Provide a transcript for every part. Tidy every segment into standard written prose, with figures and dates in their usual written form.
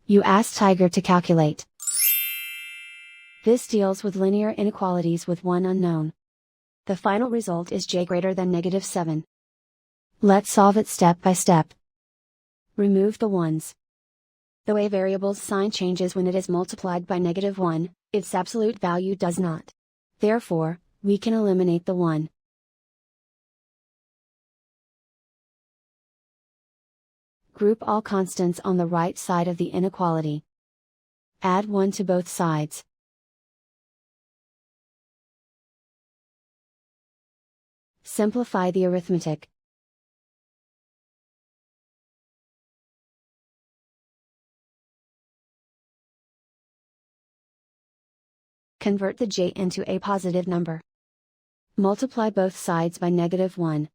You ask Tiger to calculate. This deals with linear inequalities with one unknown. The final result is j greater than -7. Let's solve it step by step. Remove the ones. The way variable's sign changes when it is multiplied by -1, its absolute value does not. Therefore, we can eliminate the 1. Group all constants on the right side of the inequality. Add 1 to both sides. Simplify the arithmetic. Convert the j into a positive number. Multiply both sides by -1.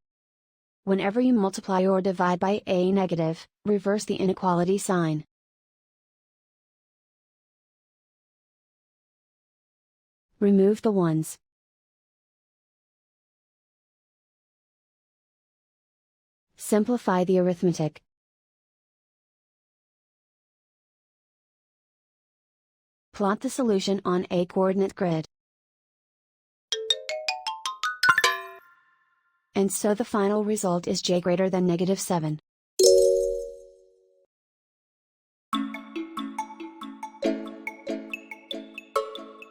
Whenever you multiply or divide by a negative, reverse the inequality sign. Remove the ones. Simplify the arithmetic. Plot the solution on a coordinate grid. And so the final result is j greater than -7.